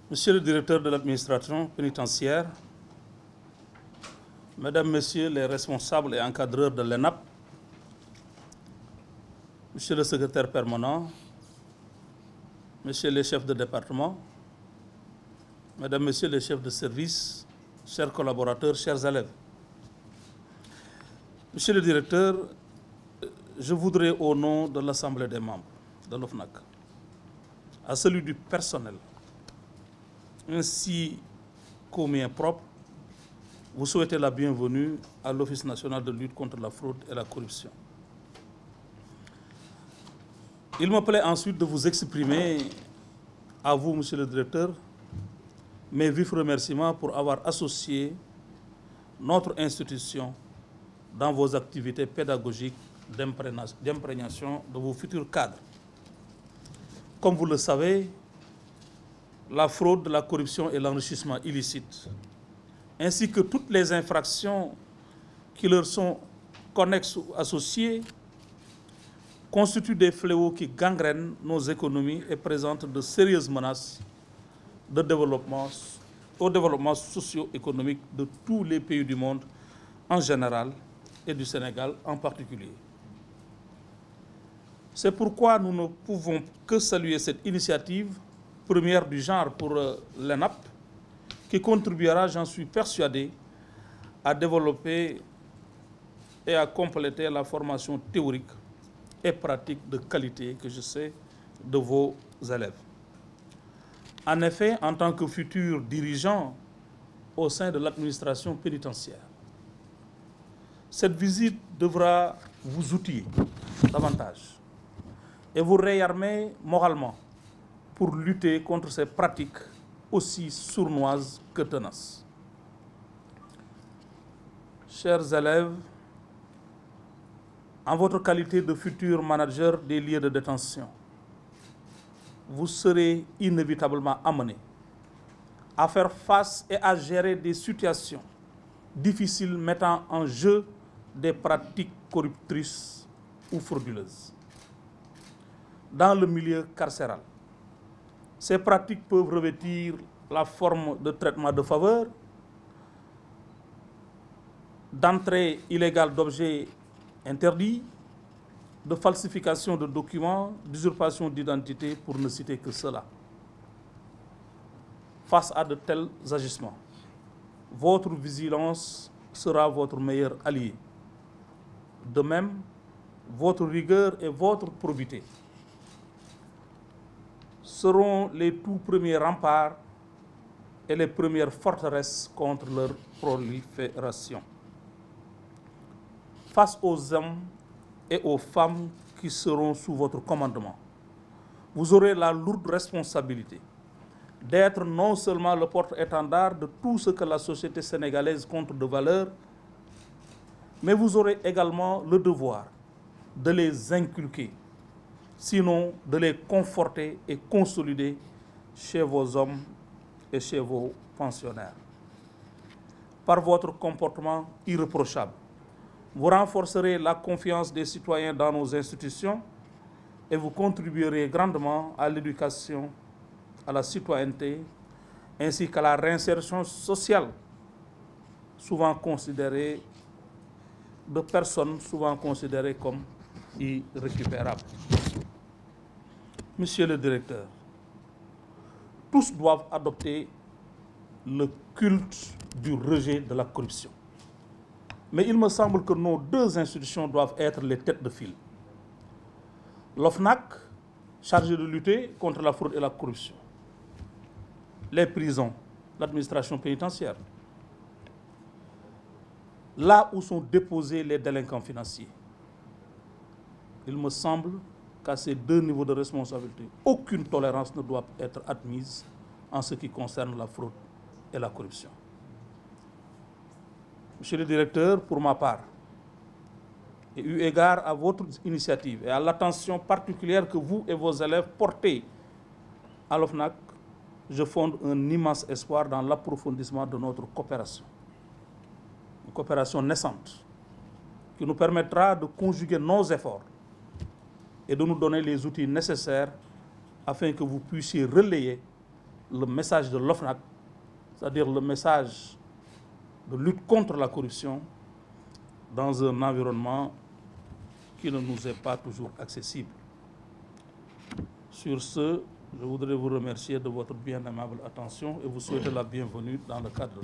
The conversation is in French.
Monsieur le directeur de l'administration pénitentiaire, Mesdames, Messieurs les responsables et encadreurs de l'ENAP, Monsieur le secrétaire permanent, Messieurs les chefs de département, Mesdames, Messieurs les chefs de service, chers collaborateurs, chers élèves. Monsieur le directeur, je voudrais au nom de l'Assemblée des membres de l'OFNAC, à celui du personnel, ainsi qu'aux miens propres, vous souhaitez la bienvenue à l'Office national de lutte contre la fraude et la corruption. Il me plaît ensuite de vous exprimer, à vous, Monsieur le directeur, mes vifs remerciements pour avoir associé notre institution dans vos activités pédagogiques d'imprégnation de vos futurs cadres. Comme vous le savez, la fraude, la corruption et l'enrichissement illicite, ainsi que toutes les infractions qui leur sont connexes ou associées, constituent des fléaux qui gangrènent nos économies et présentent de sérieuses menaces au développement socio-économique de tous les pays du monde en général et du Sénégal en particulier. C'est pourquoi nous ne pouvons que saluer cette initiative, première du genre pour l'ENAP, qui contribuera, j'en suis persuadé, à développer et à compléter la formation théorique et pratique de qualité que je sais de vos élèves. En effet, en tant que futur dirigeant au sein de l'administration pénitentiaire, cette visite devra vous outiller davantage et vous réarmer moralement pour lutter contre ces pratiques aussi sournoises que tenaces. Chers élèves, en votre qualité de futur manager des lieux de détention, vous serez inévitablement amenés à faire face et à gérer des situations difficiles mettant en jeu des pratiques corruptrices ou frauduleuses. Dans le milieu carcéral, ces pratiques peuvent revêtir la forme de traitement de faveur, d'entrée illégale d'objets interdits, de falsification de documents, d'usurpation d'identité, pour ne citer que cela. Face à de tels agissements, votre vigilance sera votre meilleur allié. De même, votre rigueur et votre probité seront les tout premiers remparts et les premières forteresses contre leur prolifération. Face aux hommes et aux femmes qui seront sous votre commandement, vous aurez la lourde responsabilité d'être non seulement le porte-étendard de tout ce que la société sénégalaise compte de valeur, mais vous aurez également le devoir de les inculquer, sinon de les conforter et consolider chez vos hommes et chez vos pensionnaires. Par votre comportement irréprochable, vous renforcerez la confiance des citoyens dans nos institutions et vous contribuerez grandement à l'éducation, à la citoyenneté, ainsi qu'à la réinsertion sociale, souvent considérée de personnes souvent considérées comme irrécupérables. Monsieur le directeur, tous doivent adopter le culte du rejet de la corruption. Mais il me semble que nos deux institutions doivent être les têtes de file. L'OFNAC, chargé de lutter contre la fraude et la corruption. Les prisons, l'administration pénitentiaire. Là où sont déposés les délinquants financiers. Il me semble qu'à ces deux niveaux de responsabilité, aucune tolérance ne doit être admise en ce qui concerne la fraude et la corruption. Monsieur le directeur, pour ma part, et eu égard à votre initiative et à l'attention particulière que vous et vos élèves portez à l'OFNAC, je fonde un immense espoir dans l'approfondissement de notre coopération. Une coopération naissante qui nous permettra de conjuguer nos efforts et de nous donner les outils nécessaires afin que vous puissiez relayer le message de l'OFNAC, c'est-à-dire le message de lutte contre la corruption dans un environnement qui ne nous est pas toujours accessible. Sur ce, je voudrais vous remercier de votre bien aimable attention et vous souhaiter la bienvenue dans le cadre